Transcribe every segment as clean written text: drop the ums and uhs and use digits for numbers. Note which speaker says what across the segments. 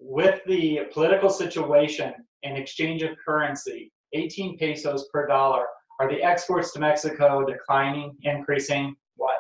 Speaker 1: with the political situation and exchange of currency, 18 pesos per dollar, are the exports to Mexico declining, increasing? What?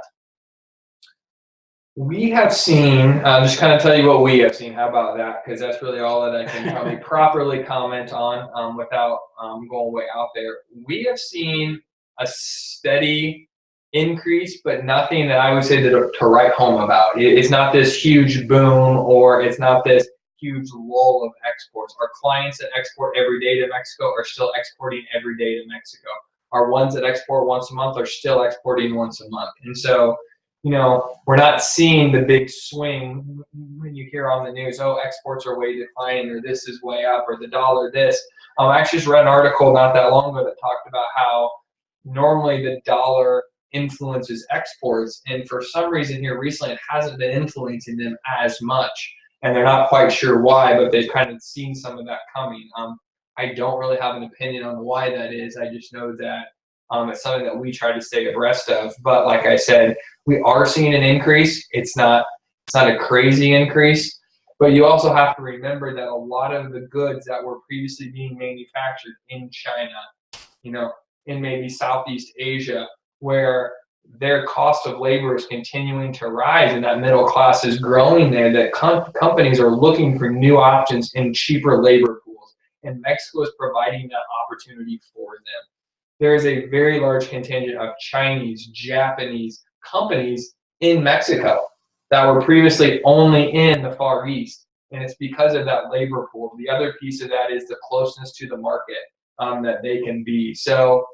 Speaker 2: We have seen, just kind of tell you what we have seen. How about that? Because that's really all that I can probably properly comment on without going way out there. We have seen a steady increase, but nothing that I would say to write home about. It's not this huge boom, or it's not this huge lull of exports. Our clients that export every day to Mexico are still exporting every day to Mexico. Our ones that export once a month are still exporting once a month. And so, we're not seeing the big swing when you hear on the news, oh, exports are way declining, or this is way up, or the dollar this. I actually just read an article not that long ago that talked about how normally the dollar influences exports, and for some reason here recently it hasn't been influencing them as much, and they're not quite sure why, but they've kind of seen some of that coming. I don't really have an opinion on why that is. I just know that it's something that we try to stay abreast of. But like I said, we are seeing an increase. It's not a crazy increase, but you also have to remember that a lot of the goods that were previously being manufactured in China, in maybe Southeast Asia, where their cost of labor is continuing to rise and that middle class is growing there, that companies are looking for new options in cheaper labor pools, and Mexico is providing that opportunity for them. There is a very large contingent of Chinese, Japanese companies in Mexico that were previously only in the Far East, and it's because of that labor pool. The other piece of that is the closeness to the market that they can be. So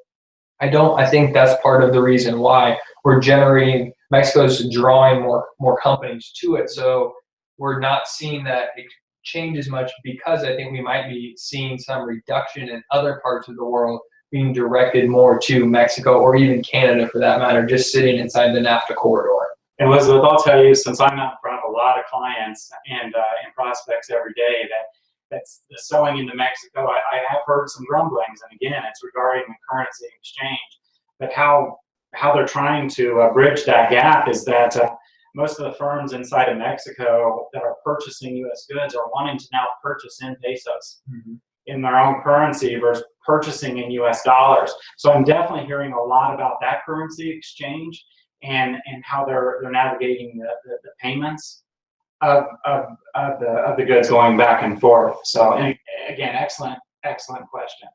Speaker 2: I think that's part of the reason why we're generating, Mexico's drawing more companies to it. So we're not seeing that it change as much, because I think we might be seeing some reduction in other parts of the world being directed more to Mexico, or even Canada for that matter, just sitting inside the NAFTA corridor.
Speaker 1: And Elizabeth, I'll tell you, since I'm out in front of a lot of clients and prospects every day that's selling into Mexico, I have heard some grumblings, and again, it's regarding the currency exchange. But how they're trying to bridge that gap is that most of the firms inside of Mexico that are purchasing U.S. goods are wanting to now purchase in pesos, in their own currency, versus purchasing in U.S. dollars. So I'm definitely hearing a lot about that currency exchange and how they're navigating the payments of the goods going back and forth. So, and again, excellent question.